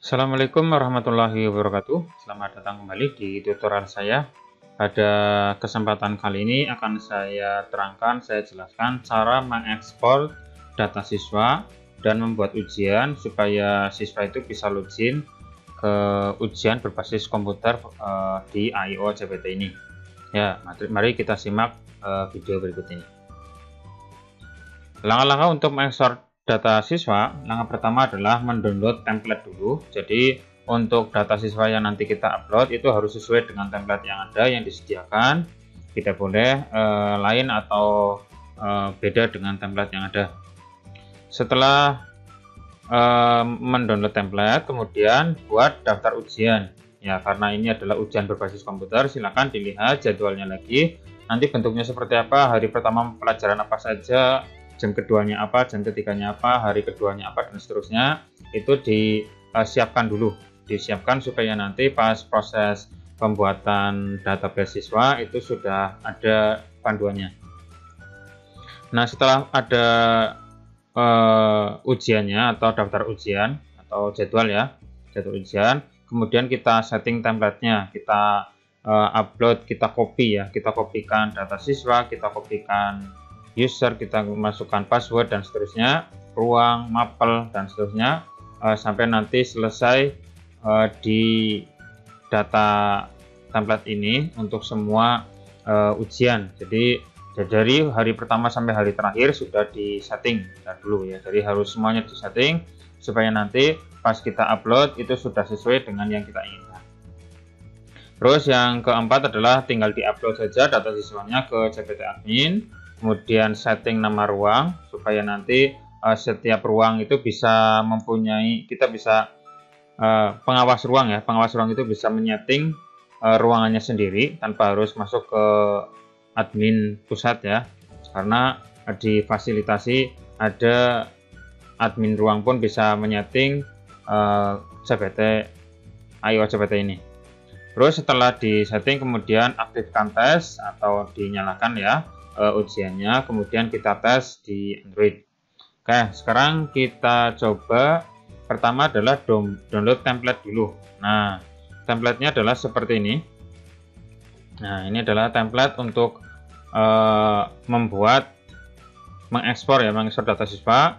Assalamualaikum warahmatullahi wabarakatuh. Selamat datang kembali di tutorial saya. Pada kesempatan kali ini akan saya terangkan, saya jelaskan cara mengekspor data siswa dan membuat ujian supaya siswa itu bisa login ke ujian berbasis komputer di AIO CPT ini. Ya, mari kita simak video berikut ini. Langkah-langkah untuk mengekspor data siswa, langkah pertama adalah mendownload template dulu. Jadi untuk data siswa yang nanti kita upload itu harus sesuai dengan template yang ada, yang disediakan. Tidak boleh lain atau beda dengan template yang ada. Setelah mendownload template, kemudian buat daftar ujian. Ya, karena ini adalah ujian berbasis komputer, silakan dilihat jadwalnya lagi. Nanti bentuknya seperti apa, hari pertama pelajaran apa saja, jam keduanya apa, jam ketiganya apa, hari keduanya apa, dan seterusnya. Itu disiapkan dulu, disiapkan supaya nanti pas proses pembuatan database siswa itu sudah ada panduannya. Nah, setelah ada ujiannya atau daftar ujian atau jadwal ya, jadwal ujian, kemudian kita setting templatenya, kita upload, kita copy ya, kita kopikan data siswa, kita kopikan user, kita masukkan password dan seterusnya, ruang, mapel dan seterusnya, sampai nanti selesai di data template ini untuk semua ujian. Jadi dari hari pertama sampai hari terakhir sudah disetting dulu ya. Jadi harus semuanya disetting supaya nanti pas kita upload itu sudah sesuai dengan yang kita inginkan. Terus yang keempat adalah tinggal diupload saja data siswanya ke CPT admin. Kemudian setting nama ruang supaya nanti setiap ruang itu bisa mempunyai, kita bisa pengawas ruang ya, pengawas ruang itu bisa menyeting ruangannya sendiri tanpa harus masuk ke admin pusat ya, karena difasilitasi ada admin ruang pun bisa menyeting CPT AIO CPT ini. Terus setelah disetting kemudian aktifkan tes atau dinyalakan ya ujiannya, kemudian kita tes di Android. Oke, sekarang kita coba. Pertama adalah download template dulu. Nah, templatenya adalah seperti ini. Nah, ini adalah template untuk mengekspor data siswa.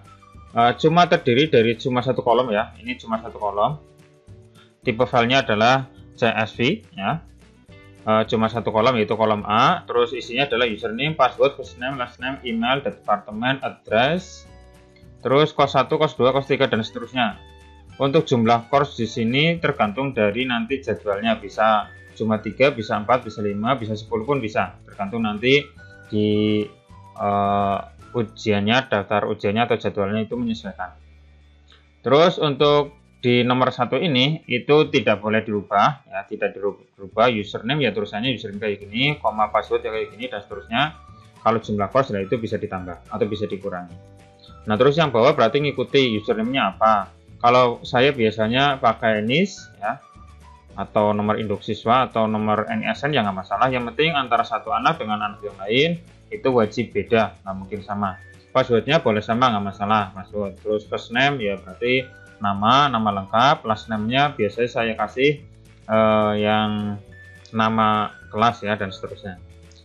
Cuma terdiri dari cuma satu kolom ya. Ini cuma satu kolom. Tipe filenya adalah CSV ya. Cuma satu kolom, yaitu kolom A. Terus isinya adalah username, password, first name, last name, email, departemen, address. Terus kos 1, kos 2, kos 3 dan seterusnya. Untuk jumlah course di sini tergantung dari nanti jadwalnya, bisa cuma 3, bisa 4, bisa 5, bisa 10 pun bisa. Tergantung nanti di ujiannya, daftar ujiannya atau jadwalnya itu menyesuaikan. Terus untuk di nomor 1 ini itu tidak boleh dirubah ya, tidak dirubah. Username ya tulisannya username kayak gini, koma password ya kayak gini dan seterusnya. Kalau jumlah course nah itu bisa ditambah atau bisa dikurangi. Nah, terus yang bawah berarti ngikuti username-nya apa. Kalau saya biasanya pakai NIS ya, atau nomor induk siswa atau nomor NISN ya nggak masalah. Yang penting antara satu anak dengan anak yang lain itu wajib beda, nggak mungkin sama. Passwordnya boleh sama, nggak masalah password. Terus first name ya berarti nama lengkap. Last name-nya biasanya saya kasih yang nama kelas ya dan seterusnya.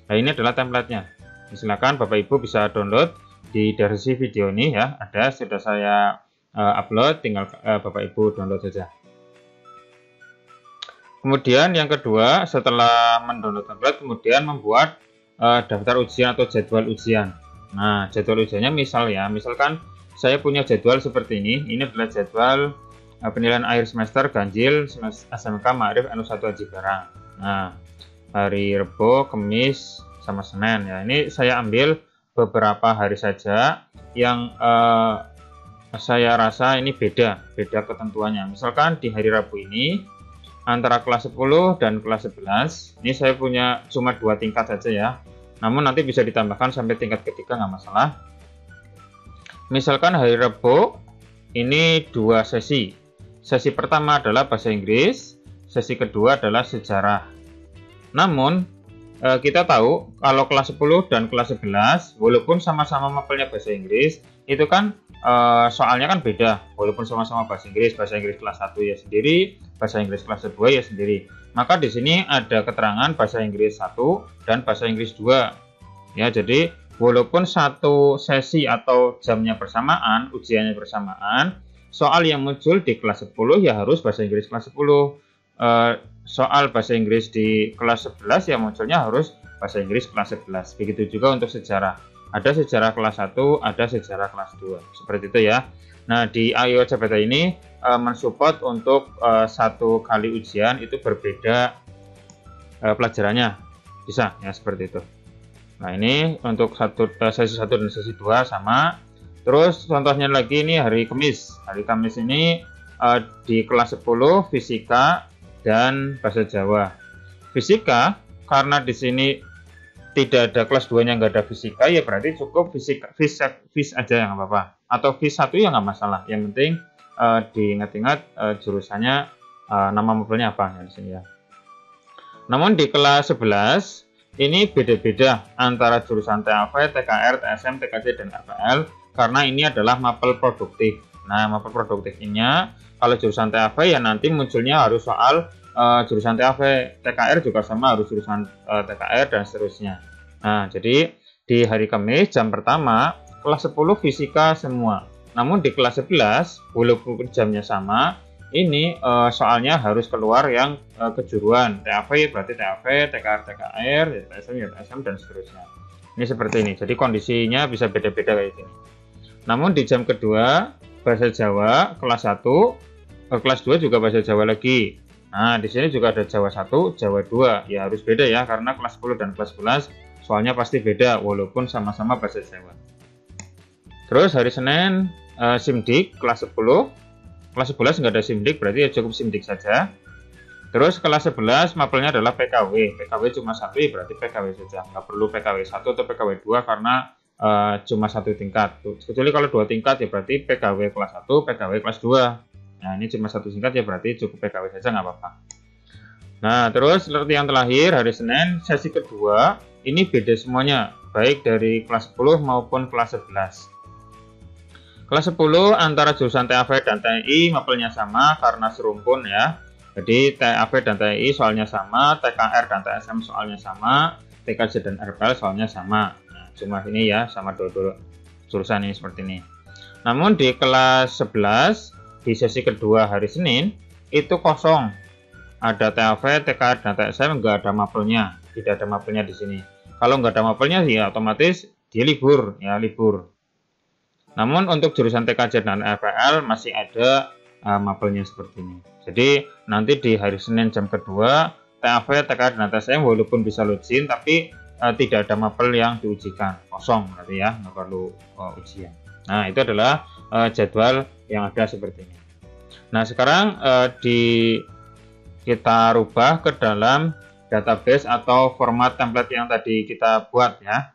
Nah, ini adalah templatenya. Silakan Bapak Ibu bisa download di deskripsi video ini ya, ada, sudah saya upload, tinggal Bapak Ibu download saja. Kemudian yang kedua, setelah mendownload template kemudian membuat daftar ujian atau jadwal ujian. Nah, jadwal ujiannya misalkan saya punya jadwal seperti ini adalah jadwal penilaian akhir semester ganjil SMK Ma'arif N1 Haji Barang. Nah, hari Rebo, Kamis, sama Senin ya. Ini saya ambil beberapa hari saja yang saya rasa ini beda ketentuannya. Misalkan di hari Rabu ini antara kelas 10 dan kelas 11 ini saya punya cuma 2 tingkat saja ya. Namun nanti bisa ditambahkan sampai tingkat ketiga, nggak masalah. Misalkan hari Rabu ini 2 sesi. Sesi pertama adalah bahasa Inggris, sesi kedua adalah sejarah. Namun kita tahu kalau kelas 10 dan kelas 11 walaupun sama-sama mapelnya bahasa Inggris, itu kan soalnya kan beda, walaupun sama-sama bahasa Inggris kelas 1 ya sendiri, bahasa Inggris kelas 2 ya sendiri. Maka di sini ada keterangan bahasa Inggris 1 dan bahasa Inggris 2. Ya, jadi walaupun satu sesi atau jamnya bersamaan, ujiannya bersamaan, soal yang muncul di kelas 10 ya harus bahasa Inggris kelas 10. Soal bahasa Inggris di kelas 11 ya munculnya harus bahasa Inggris kelas 11. Begitu juga untuk sejarah. Ada sejarah kelas 1, ada sejarah kelas 2. Seperti itu ya. Nah, di IOCPT ini mensupport untuk satu kali ujian itu berbeda pelajarannya. Bisa ya seperti itu. Nah, ini untuk sesi 1 dan sesi 2 sama. Terus contohnya lagi ini hari Kamis. Hari Kamis ini di kelas 10 fisika dan bahasa Jawa. Fisika karena di sini tidak ada kelas 2-nya, nggak ada fisika, ya berarti cukup fis aja yang nggak apa-apa. Atau fis 1 ya nggak masalah. Yang penting diingat-ingat jurusannya, nama mapelnya apa ya di sini ya. Namun di kelas 11 ini beda-beda antara jurusan TAV, TKR, TSM, TKJ, dan RPL karena ini adalah mapel produktif. Nah, mapel produktif ini kalau jurusan TAV ya nanti munculnya harus soal jurusan TAV, TKR juga sama harus jurusan TKR dan seterusnya. Nah, jadi di hari Kamis jam pertama kelas 10 fisika semua. Namun di kelas 11 walaupun jamnya sama, ini soalnya harus keluar yang kejuruan. TAV berarti TAV, TKR TKR, TSM ya TSM dan seterusnya. Ini seperti ini. Jadi kondisinya bisa beda-beda kayak gini. Namun di jam kedua bahasa Jawa kelas 1, kelas 2 juga bahasa Jawa lagi. Nah, di sini juga ada Jawa 1, Jawa 2. Ya harus beda ya karena kelas 10 dan kelas 11 soalnya pasti beda walaupun sama-sama bahasa Jawa. Terus hari Senin SIMDIK kelas 10. Kelas 11 nggak ada SIMDIK berarti ya cukup SIMDIK saja. Terus kelas 11 mapelnya adalah PKW. PKW cuma 1 ya berarti PKW saja. Nggak perlu PKW 1 atau PKW 2 karena cuma 1 tingkat. Kecuali kalau 2 tingkat ya berarti PKW kelas 1, PKW kelas 2. Nah, ini cuma 1 tingkat ya berarti cukup PKW saja nggak apa-apa. Nah, terus latihan terakhir hari Senin sesi kedua ini beda semuanya baik dari kelas 10 maupun kelas 11. Kelas 10 antara jurusan TAV dan TI mapelnya sama karena serumpun ya. Jadi TAV dan TI soalnya sama, TKR dan TSM soalnya sama, TKJ dan RPL soalnya sama. Nah, cuma ini ya sama dua jurusan ini seperti ini. Namun di kelas 11 di sesi kedua hari Senin itu kosong. Ada TAV, TKR dan TSM nggak ada mapelnya, tidak ada mapelnya di sini. Kalau nggak ada mapelnya ya otomatis dia libur ya libur. Namun untuk jurusan TKJ dan RPL masih ada mapelnya seperti ini. Jadi nanti di hari Senin jam kedua TAV, TKR dan TSM walaupun bisa login tapi tidak ada mapel yang diujikan, kosong berarti ya nggak perlu ujian. Nah, itu adalah jadwal yang ada seperti ini. Nah, sekarang kita rubah ke dalam database atau format template yang tadi kita buat ya.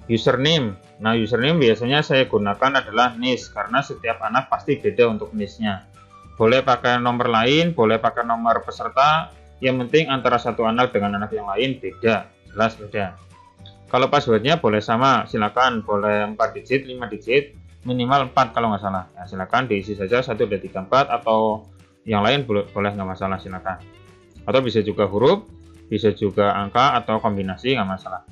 Username. Nah, username biasanya saya gunakan adalah NIS karena setiap anak pasti beda untuk NIS-nya. Boleh pakai nomor lain, boleh pakai nomor peserta. Yang penting antara satu anak dengan anak yang lain beda, jelas beda. Kalau passwordnya boleh sama, silakan boleh 4 digit, 5 digit. Minimal 4 kalau nggak salah ya, silakan diisi saja 1, 2, 3, 4 atau yang lain boleh nggak masalah, silakan. Atau bisa juga huruf, bisa juga angka atau kombinasi nggak masalah.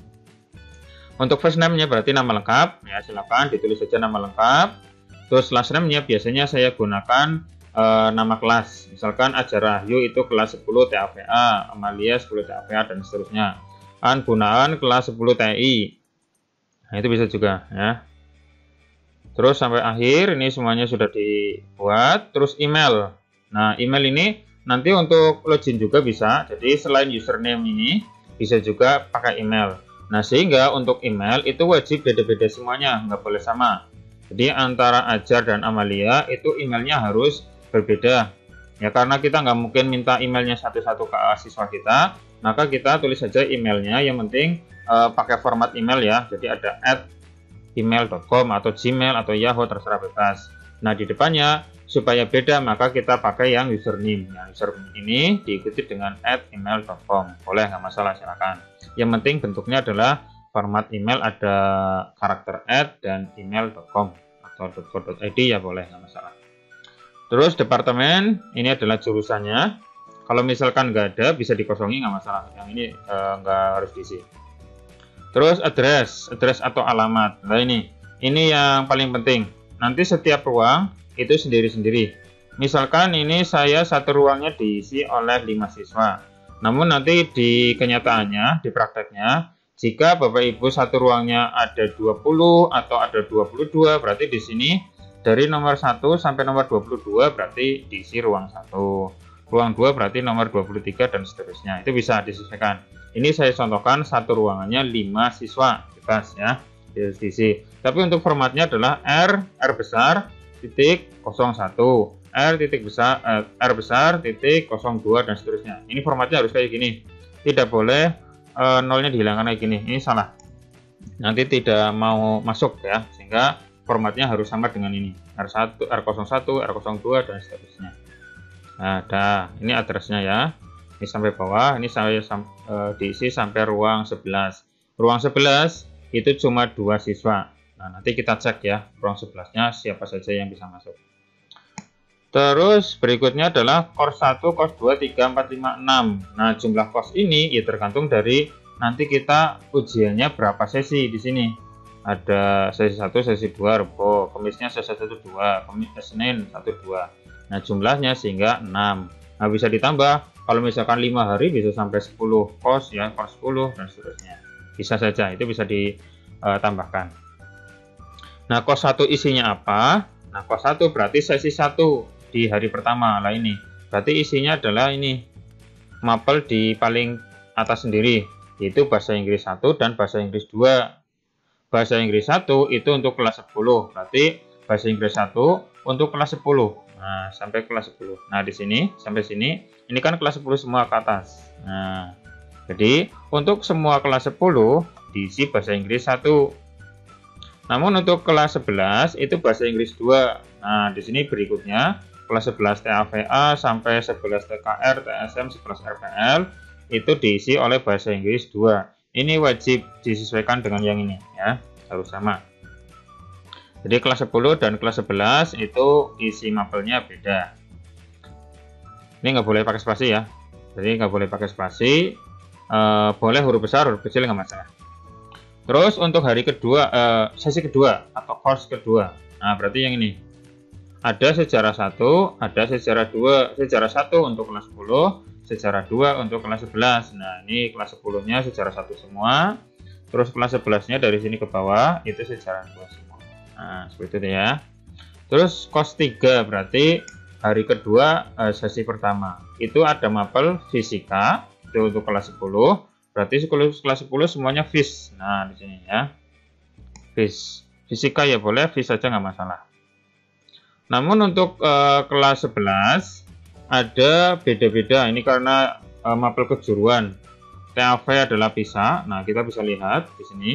Untuk first name-nya berarti nama lengkap ya, silakan ditulis saja nama lengkap. Terus last name-nya biasanya saya gunakan nama kelas, misalkan Aja Rahyu itu kelas 10 TAVA, Amalia 10 TAVA dan seterusnya. An Gunawan kelas 10 TI. Nah, itu bisa juga ya. Terus sampai akhir ini semuanya sudah dibuat. Terus email. Nah, email ini nanti untuk login juga bisa. Jadi selain username ini bisa juga pakai email. Nah, sehingga untuk email itu wajib beda-beda semuanya, nggak boleh sama. Jadi antara Ajar dan Amalia itu emailnya harus berbeda. Ya karena kita nggak mungkin minta emailnya satu-satu ke siswa kita, maka kita tulis saja emailnya. Yang penting pakai format email ya. Jadi ada @email.com atau Gmail atau Yahoo terserah bebas. Nah, di depannya supaya beda maka kita pakai yang username. Yang username ini diikuti dengan @email.com. Boleh, nggak masalah, silakan. Yang penting bentuknya adalah format email, ada karakter @ dan email.com. atau .co.id ya boleh, nggak masalah. Terus departemen ini adalah jurusannya. Kalau misalkan nggak ada bisa dikosongi, nggak masalah. Yang ini nggak harus diisi. Terus address atau alamat. Nah ini yang paling penting. Nanti setiap ruang itu sendiri-sendiri. Misalkan ini saya satu ruangnya diisi oleh 5 siswa. Namun nanti di kenyataannya, di prakteknya, jika Bapak Ibu satu ruangnya ada 20 atau ada 22, berarti di sini dari nomor 1 sampai nomor 22 berarti diisi ruang 1. Ruang 2 berarti nomor 23 dan seterusnya. Itu bisa disesuaikan. Ini saya contohkan satu ruangannya 5 siswa, bebas ya, diisi. Tapi untuk formatnya adalah R besar titik 01, R besar titik 02 dan seterusnya. Ini formatnya harus kayak gini. Tidak boleh nolnya dihilangkan kayak gini. Ini salah. Nanti tidak mau masuk ya, sehingga formatnya harus sama dengan ini. R1, R01, R02 dan seterusnya. Nah, ini addressnya ya. Ini sampai bawah, ini saya diisi sampai ruang 11. Ruang 11 itu cuma 2 siswa. Nah, nanti kita cek ya, ruang 11-nya siapa saja yang bisa masuk. Terus berikutnya adalah course 1, course 2, 3, 4, 5, 6. Nah, jumlah course ini ya tergantung dari nanti kita ujiannya berapa sesi di sini. Ada sesi 1, sesi 2, Rebo, Kamisnya sesi 1, 2, Senin 1, 2. Nah, jumlahnya sehingga 6. Nah, bisa ditambah. Kalau misalkan 5 hari bisa sampai 10 course ya, course 10 dan seterusnya. Bisa saja, itu bisa ditambahkan. Nah, course 1 isinya apa? Nah, course 1 berarti sesi 1 di hari pertama. Lah ini. Berarti isinya adalah ini. Mapel di paling atas sendiri, yaitu bahasa Inggris 1 dan bahasa Inggris 2. Bahasa Inggris 1 itu untuk kelas 10. Berarti bahasa Inggris 1 untuk kelas 10. Nah, sampai kelas 10. Nah, di sini sampai sini ini kan kelas 10 semua ke atas. Nah, jadi untuk semua kelas 10 diisi bahasa Inggris 1. Namun untuk kelas 11 itu bahasa Inggris 2. Nah, di sini berikutnya kelas 11 TAVA sampai 11 TKR, TSM, 11 RPL itu diisi oleh bahasa Inggris 2. Ini wajib disesuaikan dengan yang ini ya, harus sama. Jadi kelas 10 dan kelas 11 itu isi mapelnya beda. Ini nggak boleh pakai spasi ya. Jadi nggak boleh pakai spasi. Boleh huruf besar, huruf kecil nggak masalah. Terus untuk hari kedua, sesi kedua atau course kedua. Nah, berarti yang ini. Ada sejarah 1, ada sejarah 2. Sejarah 1 untuk kelas 10, sejarah 2 untuk kelas 11. Nah, ini kelas 10-nya sejarah 1 semua. Terus kelas 11-nya dari sini ke bawah itu sejarah 2 semua. Nah, seperti itu ya. Terus course 3 berarti hari kedua sesi pertama. Itu ada mapel fisika itu untuk kelas 10. Berarti kelas 10 semuanya FIS. Nah, di sini ya. FIS. Fisika ya boleh, FIS saja nggak masalah. Namun untuk kelas 11 ada beda-beda. Ini karena mapel kejuruan. TAV adalah PISA. Nah, kita bisa lihat di sini.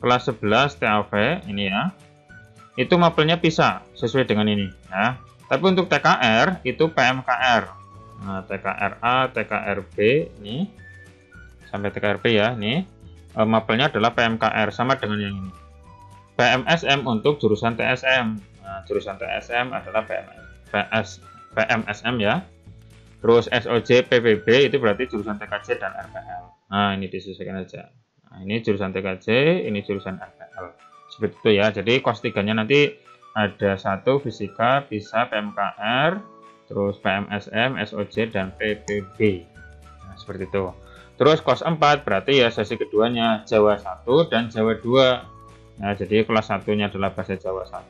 Kelas 11 TAV ini ya. Itu mapelnya PISA sesuai dengan ini ya. Tapi untuk TKR itu PMKR. Nah, TKRA, TKRB ini sampai TKRB ya. Ini mapelnya adalah PMKR sama dengan yang ini. PMSM untuk jurusan TSM. Nah, jurusan TSM adalah PMSM ya. Terus SOJ PPB itu berarti jurusan TKJ dan RPL. Nah, ini disesuaikan aja. Nah, ini jurusan TKJ, ini jurusan RPL. Seperti itu ya. Jadi course 3-nya nanti ada 1 fisika, PISA, PMKR, terus PMSM, SOJ dan PPB. Nah, seperti itu. Terus course 4 berarti ya sesi keduanya Jawa 1 dan Jawa 2. Nah, jadi kelas 1-nya adalah bahasa Jawa 1,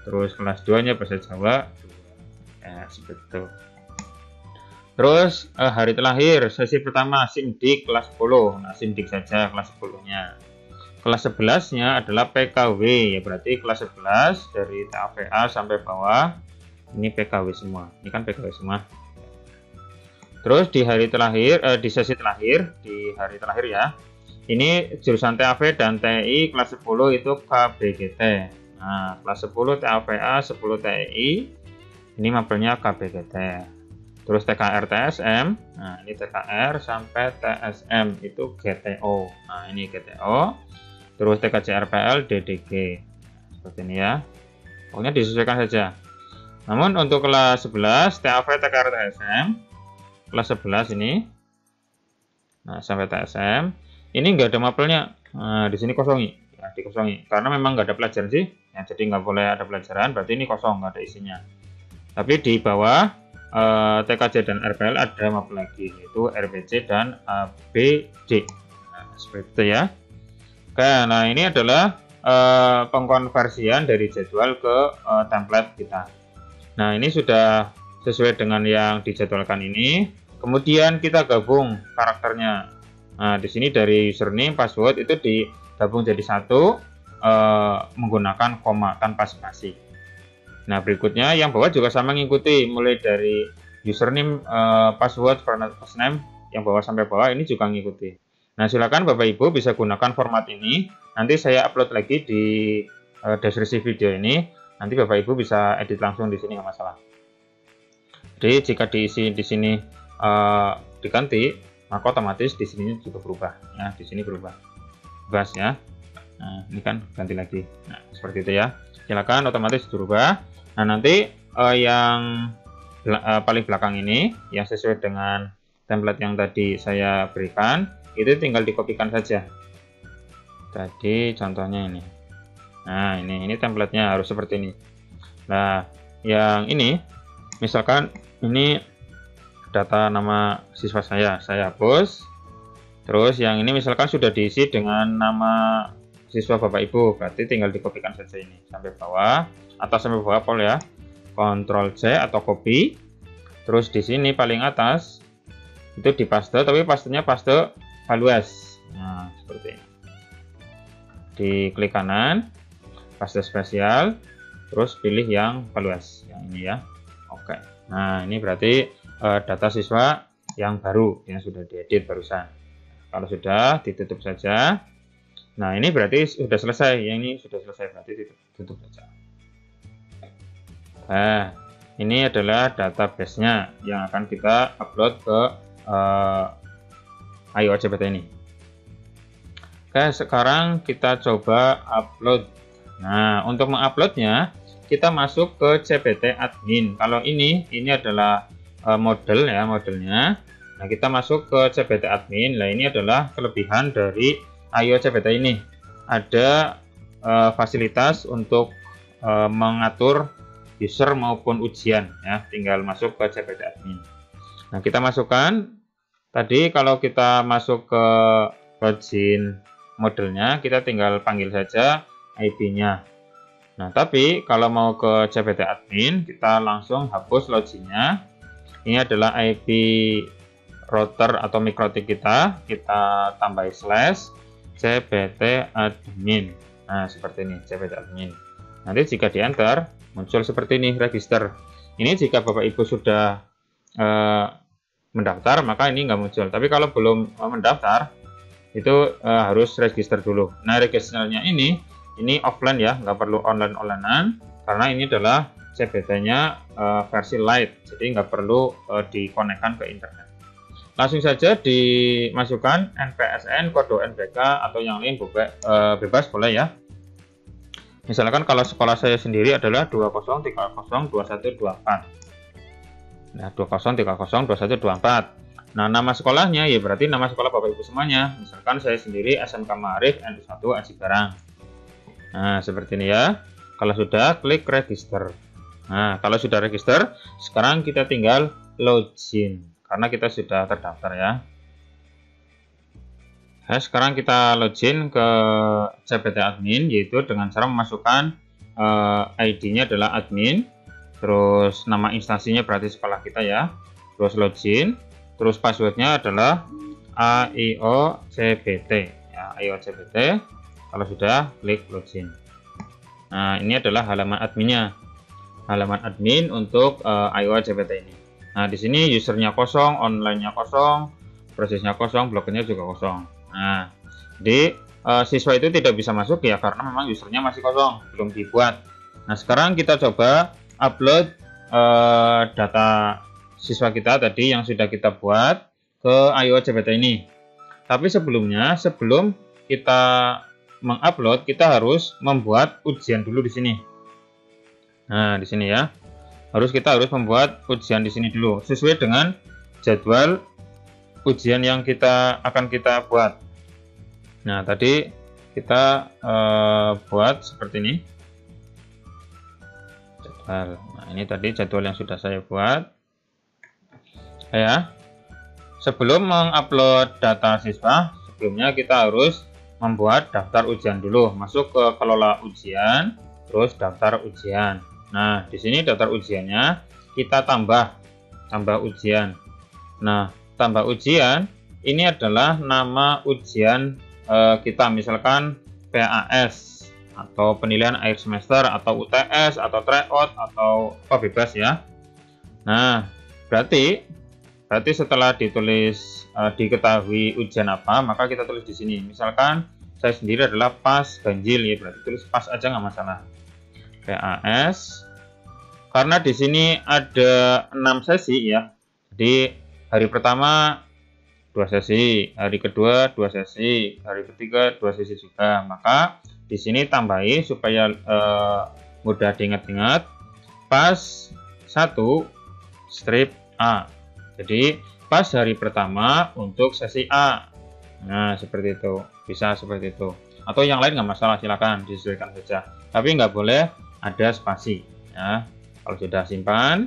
terus kelas 2-nya bahasa Jawa 2. Ya, seperti itu. Terus hari terakhir sesi pertama SIMDIK kelas 10. Nah, SIMDIK saja kelas 10-nya. Kelas 11-nya adalah PKW ya, berarti kelas 11 dari TAVA sampai bawah ini PKW semua. Ini kan PKW semua. Terus di hari terakhir di sesi terakhir, di hari terakhir ya. Ini jurusan TAV dan TI kelas 10 itu KBGT. Nah, kelas 10 TAVA, 10 TI. Ini mapelnya KBGT. Terus TKR TSM. Nah, ini TKR sampai TSM itu GTO. Nah, ini GTO. Terus TKJ RPL DDG. seperti ini ya. Pokoknya disesuaikan saja. Namun untuk kelas 11 TAV TKR TSM kelas 11 ini, nah sampai TSM ini nggak ada mapelnya. Nah, di sini kosongi, ya, dikosongi karena memang nggak ada pelajaran sih, ya, jadi nggak boleh ada pelajaran, berarti ini kosong, nggak ada isinya. Tapi di bawah TKJ dan RPL ada mapel lagi, yaitu RPC dan ABD. Nah, seperti itu ya. Oke, nah ini adalah pengkonversian dari jadwal ke template kita. Nah, ini sudah sesuai dengan yang dijadwalkan ini. Kemudian kita gabung karakternya. Nah, di sini dari username, password itu digabung jadi satu menggunakan koma tanpa spasi. Nah, berikutnya yang bawah juga sama mengikuti, mulai dari username, password, first name, yang bawah sampai bawah ini juga mengikuti. Nah, silakan Bapak Ibu bisa gunakan format ini. Nanti saya upload lagi di deskripsi video ini. Nanti Bapak Ibu bisa edit langsung di sini, nggak masalah. Jadi jika diisi di sini diganti, maka otomatis di sini juga berubah. Ya, di sini berubah. Bebas ya. Nah, ini kan ganti lagi. Nah, seperti itu ya. Silakan otomatis berubah. Nah, nanti yang paling belakang ini, yang sesuai dengan template yang tadi saya berikan, itu tinggal dikopikan saja. Tadi contohnya ini. Nah, ini templatenya harus seperti ini. Nah, yang ini misalkan ini data nama siswa saya hapus. Terus yang ini misalkan sudah diisi dengan nama siswa Bapak Ibu, berarti tinggal dikopikan saja ini sampai bawah atau sampai bawah pol ya. Ctrl C atau copy. Terus di sini paling atas itu dipaste, tapi pastenya paste values. Nah, seperti ini. Diklik kanan, paste spesial, terus pilih yang values yang ini ya. Oke. Nah, ini berarti data siswa yang baru yang sudah diedit barusan. Kalau sudah, ditutup saja. Nah, ini berarti sudah selesai. Yang ini sudah selesai, berarti ditutup saja. Nah, ini adalah database-nya yang akan kita upload ke IOCPT ini. Oke, sekarang kita coba upload. Nah, untuk menguploadnya, kita masuk ke CPT admin. Kalau ini adalah model ya, modelnya. Nah, kita masuk ke CPT admin. Nah, ini adalah kelebihan dari IOCPT ini. Ada fasilitas untuk mengatur user maupun ujian ya. Tinggal masuk ke CPT admin. Nah, kita masukkan tadi kalau kita masuk ke login modelnya, kita tinggal panggil saja IP-nya. Nah, tapi kalau mau ke CPT admin, kita langsung hapus loginnya. Ini adalah IP router atau mikrotik kita tambah slash CPT admin. Nah, seperti ini CPT admin. Nanti jika di enter muncul seperti ini register. Ini jika Bapak Ibu sudah mendaftar, maka ini nggak muncul. Tapi kalau belum mendaftar, itu harus register dulu. Nah, registernya ini offline ya, nggak perlu online-onlinean, karena ini adalah CPT-nya versi light, jadi nggak perlu dikonekkan ke internet. Langsung saja dimasukkan NPSN, kode NPK, atau yang lain bebas boleh ya. Misalkan kalau sekolah saya sendiri adalah 20302124. Nah, 20302124. Nah, nama sekolahnya ya berarti nama sekolah Bapak Ibu semuanya. Misalkan saya sendiri SMK Ma'arif NU1 Aji Barang. Nah, seperti ini ya. Kalau sudah, klik register. Nah, kalau sudah register, sekarang kita tinggal login karena kita sudah terdaftar ya. Nah, sekarang kita login ke CPT admin, yaitu dengan cara memasukkan ID-nya adalah admin, terus nama instansinya berarti sekolah kita ya, terus login, terus passwordnya adalah AIOCPT ya, AIOCPT. Kalau sudah, klik login. Nah, ini adalah halaman adminnya, halaman admin untuk IOCPT ini. Nah, di sini usernya kosong, online-nya kosong, prosesnya kosong, blognya juga kosong. Nah, jadi siswa itu tidak bisa masuk ya karena memang usernya masih kosong, belum dibuat. Nah, sekarang kita coba upload data siswa kita tadi yang sudah kita buat ke IOCPT ini. Tapi sebelum kita mengupload, kita harus membuat ujian dulu di sini. Nah, di sini ya. Kita harus membuat ujian di sini dulu sesuai dengan jadwal ujian yang akan kita buat. Nah, tadi kita buat seperti ini. Jadwal. Nah, ini tadi jadwal yang sudah saya buat. Ya. Sebelum mengupload data siswa, sebelumnya kita harus membuat daftar ujian dulu. Masuk ke kelola ujian, terus daftar ujian. Nah, di sini daftar ujiannya kita tambah ujian. Nah, tambah ujian ini adalah nama ujian kita, misalkan PAS atau penilaian akhir semester atau UTS atau tryout atau apa bebas ya. Nah, berarti setelah ditulis diketahui ujian apa, maka kita tulis di sini. Misalkan saya sendiri adalah PAS ganjil ya, berarti tulis PAS aja nggak masalah. PAS, karena di sini ada 6 sesi ya. Jadi hari pertama 2 sesi, hari kedua 2 sesi, hari ketiga 2 sesi juga. Maka di sini tambahi supaya mudah diingat-ingat, PAS 1 strip A. Jadi PAS hari pertama untuk sesi A. Nah, seperti itu, bisa seperti itu. Atau yang lain nggak masalah, silakan disesuaikan saja. Tapi nggak boleh ada spasi ya. Kalau sudah simpan,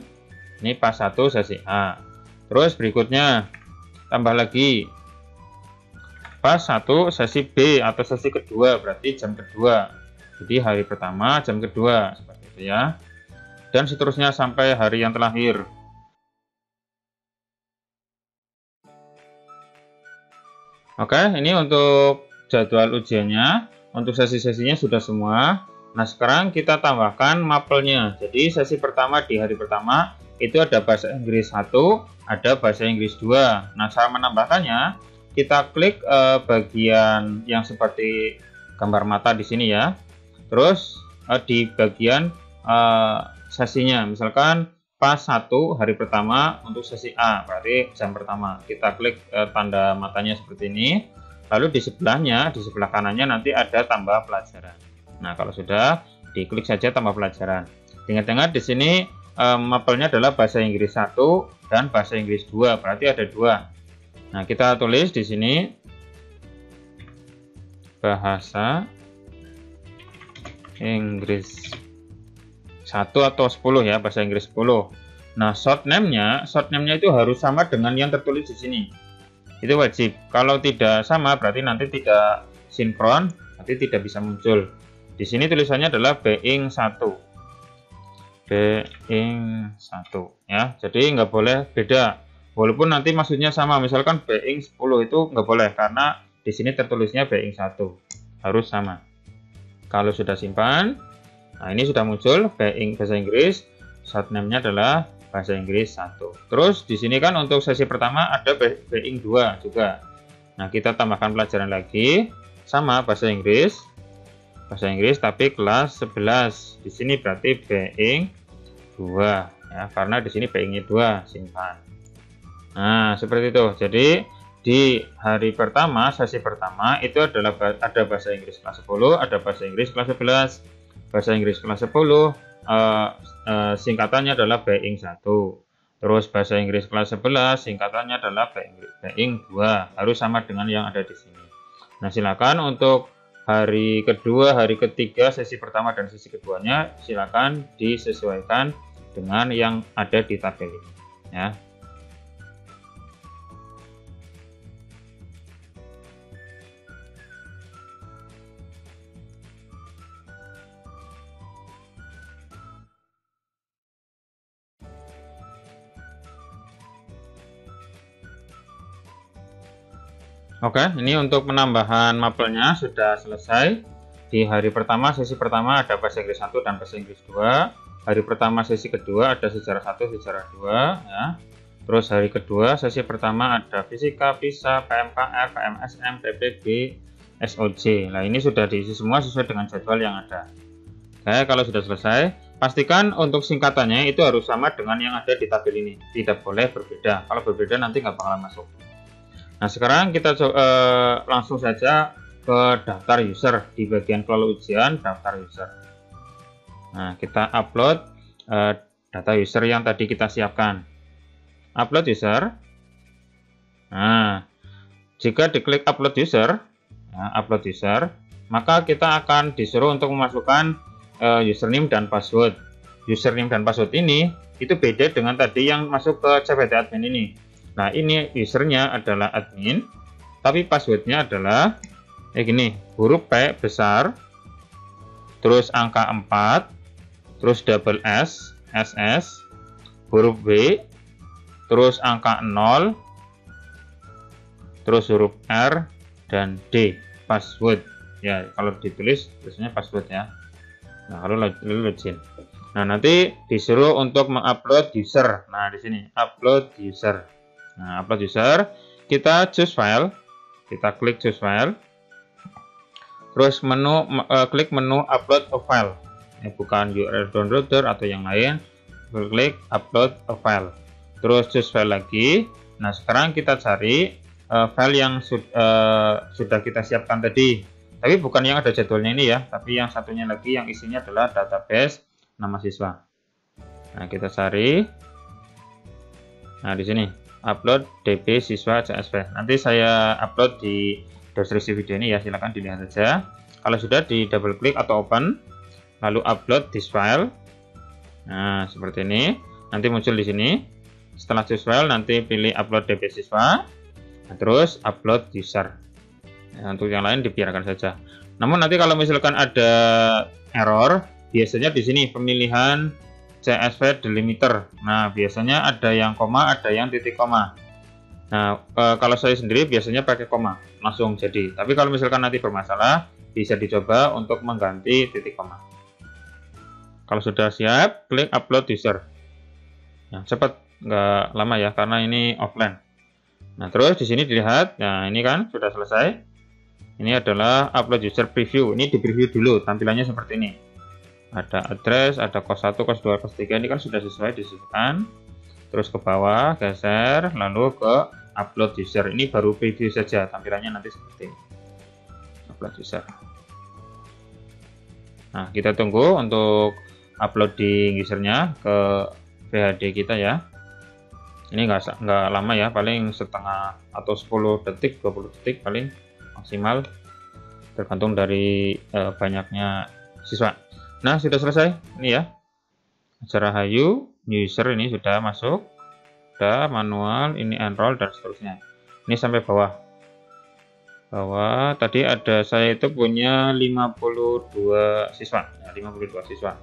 ini PAS 1 sesi A. Terus berikutnya tambah lagi PAS 1 sesi B atau sesi kedua, berarti jam kedua. Jadi hari pertama jam kedua, seperti itu ya. Dan seterusnya sampai hari yang terakhir. Oke, ini untuk jadwal ujiannya. Untuk sesi-sesinya sudah semua. Nah, sekarang kita tambahkan mapelnya. Jadi sesi pertama di hari pertama itu ada bahasa Inggris 1, ada bahasa Inggris 2. Nah, cara menambahkannya, kita klik bagian yang seperti gambar mata di sini ya. Terus di bagian sesinya, misalkan PAS 1 hari pertama untuk sesi A, berarti jam pertama. Kita klik tanda matanya seperti ini. Lalu di sebelahnya, di sebelah kanannya nanti ada tambah pelajaran. Nah, kalau sudah, diklik saja tambah pelajaran. Ingat-ingat di sini mapelnya adalah bahasa Inggris 1 dan bahasa Inggris 2, berarti ada 2. Nah, kita tulis di sini bahasa Inggris 1 atau 10 ya, bahasa Inggris 10. Nah, short name-nya itu harus sama dengan yang tertulis di sini. Itu wajib. Kalau tidak sama berarti nanti tidak sinkron, nanti tidak bisa muncul. Di sini tulisannya adalah Being 1. Being 1 ya. Jadi nggak boleh beda. Walaupun nanti maksudnya sama, misalkan Being 10 itu nggak boleh karena di sini tertulisnya Being 1. Harus sama. Kalau sudah simpan, nah ini sudah muncul Being bahasa Inggris, short name-nya adalah bahasa Inggris 1. Terus di sini kan untuk sesi pertama ada Being 2 juga. Nah, kita tambahkan pelajaran lagi sama bahasa Inggris tapi kelas 11. Di sini berarti Being 2 ya, karena di sini Being-nya 2, simpan. Nah, seperti itu. Jadi di hari pertama, sesi pertama itu adalah ada bahasa Inggris kelas 10, ada bahasa Inggris kelas 11. Bahasa Inggris kelas 10 singkatannya adalah Being 1. Terus bahasa Inggris kelas 11 singkatannya adalah Being 2. Harus sama dengan yang ada di sini. Nah, silakan untuk hari kedua, hari ketiga, sesi pertama dan sesi keduanya silakan disesuaikan dengan yang ada di tabel ini ya. Oke, ini untuk penambahan mapelnya sudah selesai. Di hari pertama, sesi pertama ada bahasa Inggris 1 dan bahasa Inggris 2. Hari pertama, sesi kedua ada sejarah 1, sejarah 2 ya. Terus hari kedua, sesi pertama ada fisika, PISA, PMKR, PMSM, PPB, SOJ. Nah, ini sudah diisi semua sesuai dengan jadwal yang ada. Oke, kalau sudah selesai, pastikan untuk singkatannya itu harus sama dengan yang ada di tabel ini. Tidak boleh berbeda. Kalau berbeda nanti nggak bakalan masuk. Nah, sekarang kita langsung saja ke daftar user di bagian kelola ujian, daftar user. Nah, kita upload data user yang tadi kita siapkan. Upload user. Nah, jika diklik upload user, maka kita akan disuruh untuk memasukkan username dan password. Username dan password ini itu beda dengan tadi yang masuk ke CPT admin ini. Nah, ini usernya adalah admin, tapi passwordnya adalah gini, huruf P besar, terus angka 4, terus double S, SS, huruf B, terus angka 0, terus huruf R dan D, password. Ya, kalau ditulis biasanya password ya. Nah, kalau login. Nah, nanti disuruh untuk mengupload user. Nah, di sini upload user. Nah, upload user, kita choose file, kita klik choose file. Terus klik menu upload a file. Ini bukan URL downloader atau yang lain. Klik upload a file. Terus choose file lagi. Nah, sekarang kita cari file yang sudah kita siapkan tadi. Tapi bukan yang ada jadwalnya ini ya, tapi yang satunya lagi yang isinya adalah database nama siswa. Nah, kita cari. Nah, di sini upload db siswa csv. Nanti saya upload di deskripsi video ini ya, silahkan dilihat saja. Kalau sudah, di double klik atau open, lalu upload this file. Nah, seperti ini. Nanti muncul di sini. Setelah choose file, nanti pilih upload db siswa. Nah, terus upload user. Nah, untuk yang lain dibiarkan saja. Namun nanti kalau misalkan ada error, biasanya di sini pemilihan CSV delimiter. Nah, biasanya ada yang koma, ada yang titik koma. Nah, kalau saya sendiri biasanya pakai koma, langsung jadi. Tapi kalau misalkan nanti bermasalah, bisa dicoba untuk mengganti titik koma. Kalau sudah siap, klik upload user. Nah, cepat, nggak lama ya, karena ini offline. Nah, terus di sini dilihat, nah ini kan sudah selesai. Ini adalah upload user preview. Ini di preview dulu, tampilannya seperti ini. Ada address, ada kos 1, kos 2, kos 3. Ini kan sudah sesuai disisihkan. Terus ke bawah, geser, lalu ke upload user. Ini baru preview saja, tampilannya nanti seperti ini. Upload user. Nah, kita tunggu untuk uploading usernya ke PHD kita ya. Ini nggak lama ya, paling setengah atau 10 detik, 20 detik paling maksimal, tergantung dari banyaknya siswa. Nah, sudah selesai ini ya, acara Hayu user ini sudah masuk, sudah manual, ini enroll dan seterusnya. Ini sampai bawah tadi ada, saya itu punya 52 siswa ya, 52 siswa.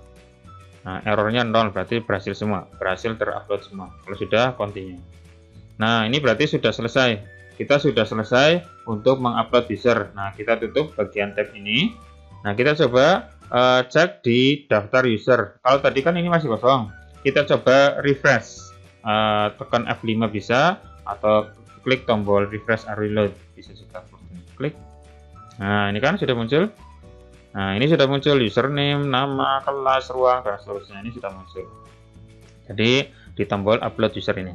Nah, errornya 0, berarti berhasil semua, berhasil terupload semua. Kalau sudah, continue. Nah, ini berarti sudah selesai. Kita sudah selesai untuk mengupload user. Nah, kita tutup bagian tab ini. Nah, kita coba cek di daftar user. Kalau tadi kan ini masih kosong, kita coba refresh. Tekan F5 bisa, atau klik tombol refresh and reload bisa juga. Klik. Nah, ini kan sudah muncul. Nah, ini sudah muncul username, nama, kelas, ruang, dan seterusnya. Ini sudah muncul. Jadi di tombol upload user ini.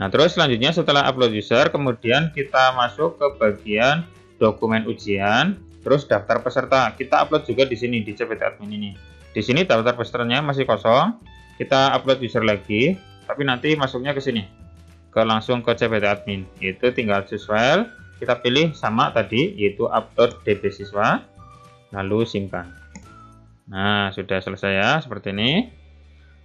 Nah, terus selanjutnya setelah upload user, kemudian kita masuk ke bagian dokumen ujian, terus daftar peserta. Kita upload juga di sini, di CPT admin ini. Di sini daftar pesertanya masih kosong. Kita upload user lagi, tapi nanti masuknya ke sini, langsung ke CPT admin. Yaitu tinggal choose file, kita pilih sama tadi, yaitu upload db siswa, lalu simpan. Nah, sudah selesai ya, seperti ini.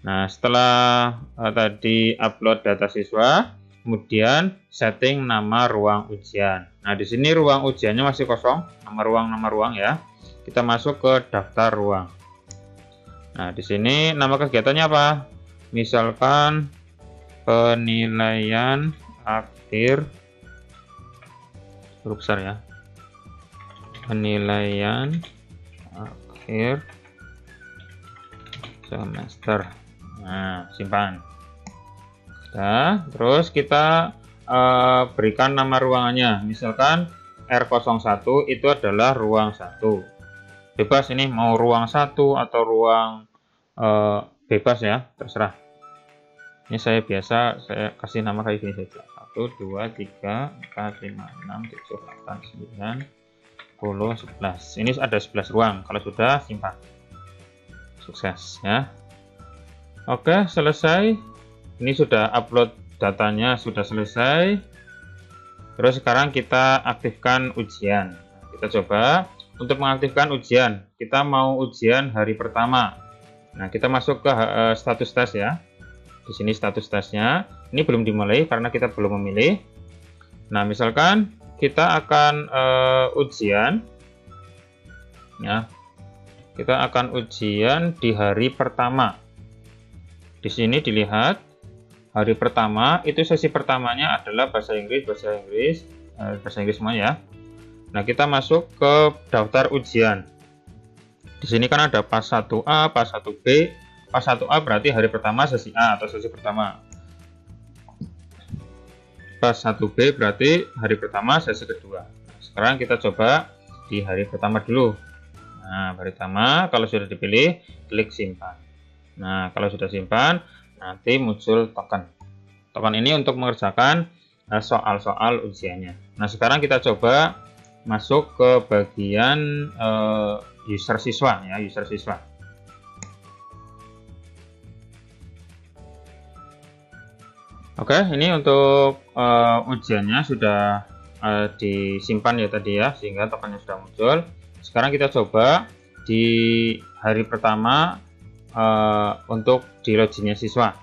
Nah, setelah tadi upload data siswa, kemudian setting nama ruang ujian. Nah, di sini ruang ujiannya masih kosong, nama ruang ya. Kita masuk ke daftar ruang. Nah, di sini nama kegiatannya apa? Misalkan penilaian akhir, huruf besar ya. Penilaian akhir semester. Nah, simpan. Nah, terus kita berikan nama ruangannya. Misalkan R01 itu adalah ruang 1. Bebas ini mau ruang 1 atau ruang bebas ya, terserah. Ini saya kasih nama kayak gini saja. 1, 2, 3, 4, 5, 6, 7, 8, 9, 11. Ini ada 11 ruang. Kalau sudah, simpan. Sukses ya. Oke, selesai. Ini sudah upload datanya, sudah selesai. Terus sekarang kita aktifkan ujian. Kita coba untuk mengaktifkan ujian. Kita mau ujian hari pertama. Nah, kita masuk ke status tes ya. Di sini status tesnya. Ini belum dimulai karena kita belum memilih. Nah, misalkan kita akan ujian ya. Kita akan ujian di hari pertama. Di sini dilihat hari pertama itu sesi pertamanya adalah bahasa Inggris semua ya. Nah, kita masuk ke daftar ujian. Di sini kan ada pas 1A, pas 1B. Pas 1A berarti hari pertama sesi A atau sesi pertama. Pas 1B berarti hari pertama sesi kedua. Nah, sekarang kita coba di hari pertama dulu. Nah, hari pertama kalau sudah dipilih, klik simpan. Nah, kalau sudah simpan, nanti muncul token. Token ini untuk mengerjakan soal-soal ujiannya. Nah, sekarang kita coba masuk ke bagian user siswa ya, user siswa. Oke, ini untuk ujiannya sudah disimpan ya tadi ya, sehingga tokennya sudah muncul. Sekarang kita coba di hari pertama untuk di loginnya siswa.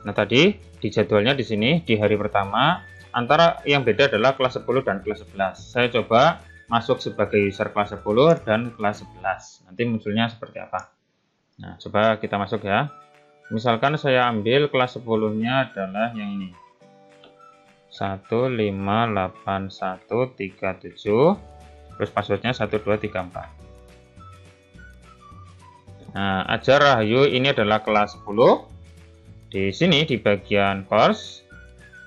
Nah, tadi di jadwalnya di sini di hari pertama antara yang beda adalah kelas 10 dan kelas 11. Saya coba masuk sebagai user kelas 10 dan kelas 11. Nanti munculnya seperti apa. Nah, coba kita masuk ya. Misalkan saya ambil kelas 10-nya adalah yang ini. 1581137. Terus passwordnya 1234. Nah, Ajar Rahayu ini adalah kelas 10. Di sini di bagian course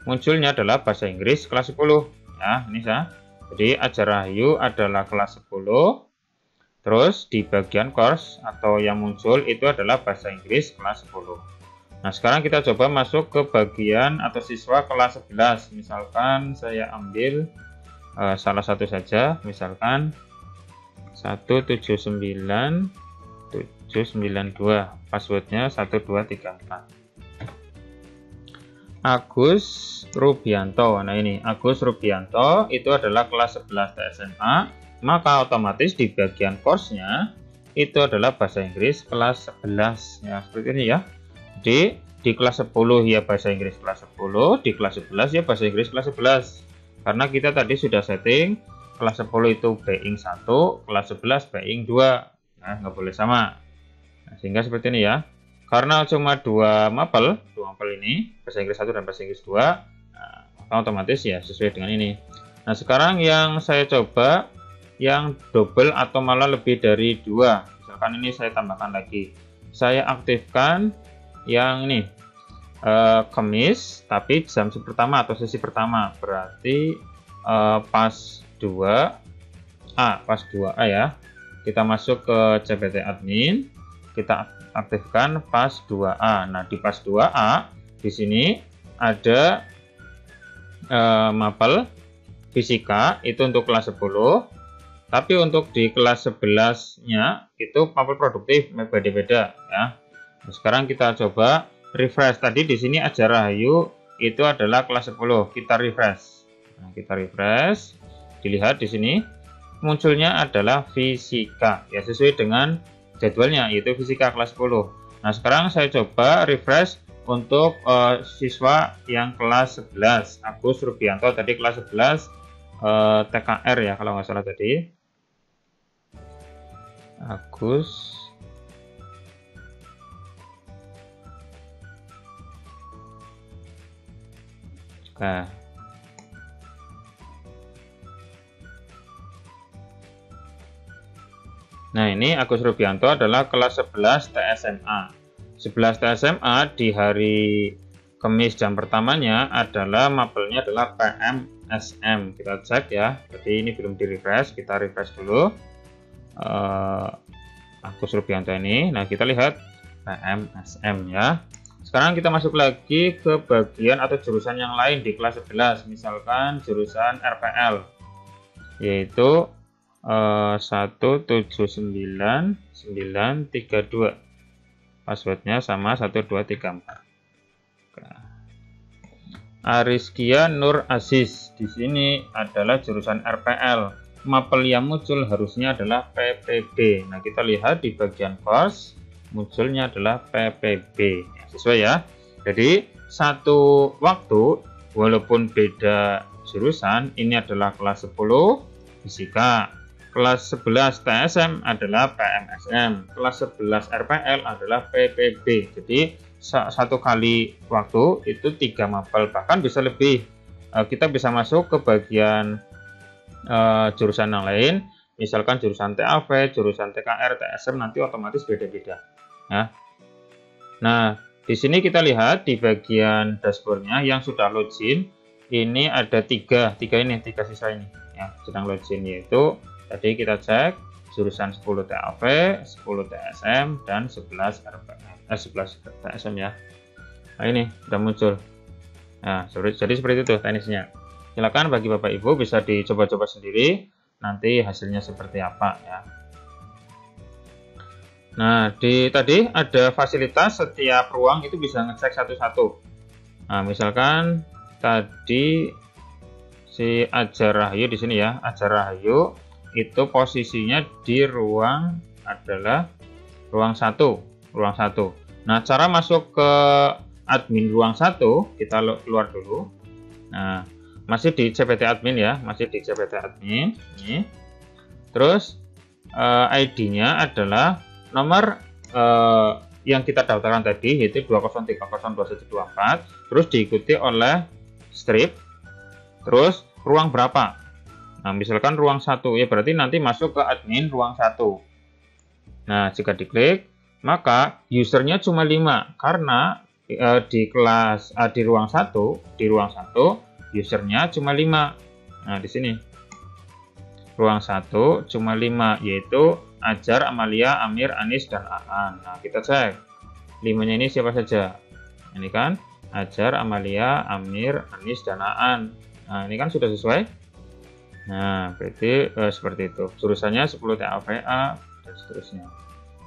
munculnya adalah bahasa Inggris kelas 10. Ya, ini saya. Jadi Ajar Rahayu adalah kelas 10. Terus di bagian course atau yang muncul itu adalah bahasa Inggris kelas 10. Nah, sekarang kita coba masuk ke bagian atau siswa kelas 11. Misalkan saya ambil salah satu saja, misalkan 179792, passwordnya 1234. Agus Rubianto. Nah, ini Agus Rubianto itu adalah kelas 11 TSMA. Maka otomatis di bagian course-nya itu adalah bahasa Inggris kelas 11 ya, seperti ini ya. Jadi di kelas 10 ya bahasa Inggris kelas 10, di kelas 11 ya bahasa Inggris kelas 11. Karena kita tadi sudah setting kelas 10 itu Being 1, kelas 11 Being 2. Nah, nggak boleh sama. Nah, sehingga seperti ini ya. Karena cuma dua mapel ini, bahasa Inggris 1 dan bahasa Inggris 2, nah, maka otomatis ya sesuai dengan ini. Nah, sekarang yang saya coba yang double atau malah lebih dari 2. Misalkan ini saya tambahkan lagi. Saya aktifkan yang ini Kamis tapi jam pertama atau sesi pertama. Berarti pas 2A, pas 2A ya. Kita masuk ke CPT admin, kita aktifkan pas 2A. Nah, di pas 2A di sini ada mapel fisika itu untuk kelas 10. Tapi untuk di kelas 11-nya itu mapel produktif beda-beda ya. Nah, sekarang kita coba refresh. Tadi di sini Ajar Rahayu itu adalah kelas 10. Kita refresh. Nah, kita refresh. Dilihat di sini munculnya adalah fisika ya, sesuai dengan jadwalnya yaitu fisika kelas 10. Nah, sekarang saya coba refresh untuk siswa yang kelas 11. Agus Rubianto tadi kelas 11 TKR ya kalau nggak salah tadi. Agus Nah, ini Agus Rubianto adalah kelas 11 TSMA. 11 TSMA di hari Kamis jam pertamanya adalah mapelnya adalah PMSM. Kita cek ya. Jadi ini belum di refresh, kita refresh dulu. Agus Rubianto ini. Nah, kita lihat PMSM ya. Sekarang kita masuk lagi ke bagian atau jurusan yang lain di kelas 11. Misalkan jurusan RPL, yaitu 1799932. Passwordnya sama 1234. Ariskia Nur Aziz di sini adalah jurusan RPL. Mapel yang muncul harusnya adalah PPB. Nah, kita lihat di bagian course munculnya adalah PPB. Sesuai ya. Jadi satu waktu walaupun beda jurusan, ini adalah kelas 10 fisika, kelas 11 TSM adalah PMSM, kelas 11 RPL adalah PPB. Jadi satu kali waktu itu 3 mapel, bahkan bisa lebih. Kita bisa masuk ke bagian jurusan yang lain, misalkan jurusan TAV, jurusan TKR, TSM, nanti otomatis beda-beda ya. Nah, di sini kita lihat di bagian dashboardnya yang sudah login, ini ada tiga siswa ini ya sedang login, yaitu tadi kita cek jurusan 10 TAV, 10 TSM, dan 11 RPL. 11 TSM ya. Nah, ini sudah muncul. Nah, jadi seperti itu teknisnya. Silakan bagi Bapak Ibu bisa dicoba-coba sendiri, nanti hasilnya seperti apa ya. Nah, tadi ada fasilitas setiap ruang itu bisa ngecek satu-satu. Nah, misalkan tadi si Ajar Rahayu di sini ya, Ajar Rahayu itu posisinya di ruang adalah ruang 1. Nah, cara masuk ke admin ruang 1, kita keluar dulu. Nah, masih di CPT admin ya, masih di CPT admin. Ini. Terus ID-nya adalah nomor yang kita daftarkan tadi, yaitu 20302124, terus diikuti oleh strip, terus ruang berapa. Nah, misalkan ruang 1 ya, berarti nanti masuk ke admin ruang 1. Nah, jika diklik, maka usernya cuma 5 karena di kelas di ruang 1 usernya cuma 5. Nah, di sini ruang 1 cuma 5, yaitu Ajar, Amalia, Amir, Anis, dan Aan. Nah, kita cek 5-nya ini siapa saja. Ini kan Ajar, Amalia, Amir, Anis, dan Aan. Nah, ini kan sudah sesuai. Nah, berarti seperti itu. Jurusannya 10 TAVA dan seterusnya.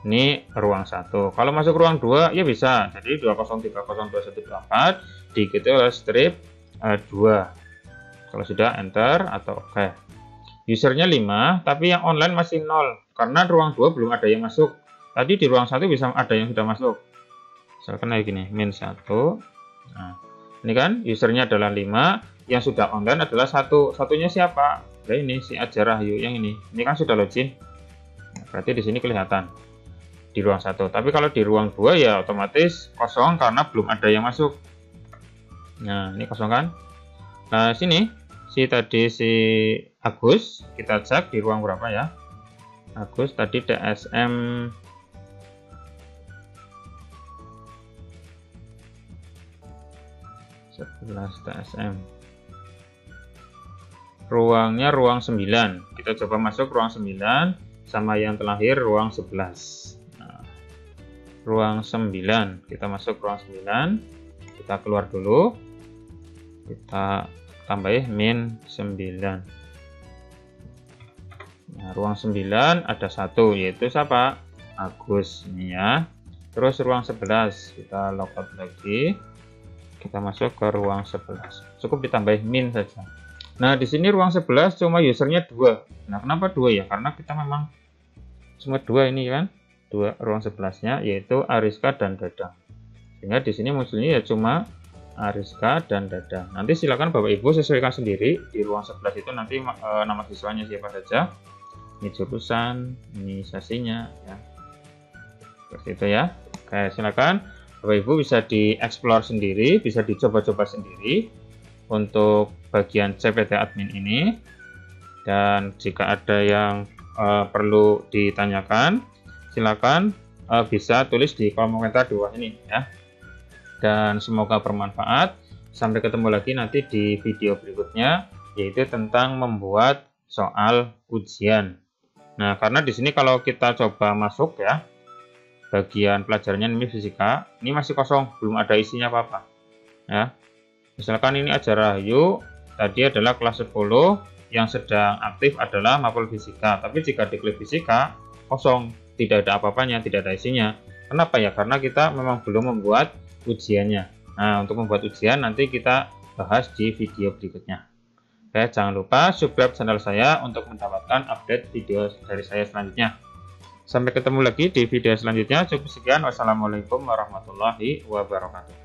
Ini ruang 1. Kalau masuk ruang 2 ya bisa. Jadi 20302124 diikuti oleh strip 2. Kalau sudah enter atau oke. Usernya 5, tapi yang online masih 0 karena ruang 2 belum ada yang masuk. Tadi di ruang 1 bisa ada yang sudah masuk. Misalkan kayak gini, min 1. Nah, ini kan usernya adalah 5, yang sudah online adalah 1. Satunya siapa? Nah, ini si Ajar Rahayu yang ini. Ini kan sudah login. Nah, berarti di sini kelihatan di ruang 1. Tapi kalau di ruang 2 ya otomatis kosong karena belum ada yang masuk. Nah, ini kosong kan? Nah, sini si Agus, kita cek di ruang berapa ya? Agus tadi TSM 11 TSM. Ruangnya ruang 9. Kita coba masuk ruang 9 sama yang terakhir ruang 11. Ruang 9, kita masuk ruang 9, kita keluar dulu, kita tambahin min 9. Nah, ruang 9 ada 1, yaitu siapa? Agus ini ya. Terus ruang 11 kita logout lagi, kita masuk ke ruang 11, cukup ditambahin min saja. Nah, di sini ruang 11 cuma usernya 2. Nah, kenapa 2 ya? Karena kita memang cuma 2 ini kan, 2 ruang 11-nya yaitu Ariska dan Dadang. Sehingga di sini munculnya ya cuma Ariska dan Dadang. Nanti silakan Bapak Ibu sesuaikan sendiri di ruang 11 itu nanti nama siswanya siapa saja. Ini jurusan, ini sesinya ya. Seperti itu ya. Oke, silakan Bapak Ibu bisa dieksplor sendiri, bisa dicoba-coba sendiri untuk bagian CPT admin ini. Dan jika ada yang perlu ditanyakan, silakan bisa tulis di kolom komentar di bawah ini ya. Dan semoga bermanfaat. Sampai ketemu lagi nanti di video berikutnya, yaitu tentang membuat soal ujian. Nah, karena di sini kalau kita coba masuk ya, bagian pelajarannya ini fisika, ini masih kosong, belum ada isinya apa-apa ya. Misalkan ini Ajar Rahayu, tadi adalah kelas 10, yang sedang aktif adalah mapel fisika. Tapi jika diklik fisika, kosong, tidak ada apa-apanya, tidak ada isinya. Kenapa ya? Karena kita memang belum membuat ujiannya. Nah, untuk membuat ujian nanti kita bahas di video berikutnya. Oke, jangan lupa subscribe channel saya untuk mendapatkan update video dari saya selanjutnya. Sampai ketemu lagi di video selanjutnya. Cukup sekian. Wassalamualaikum warahmatullahi wabarakatuh.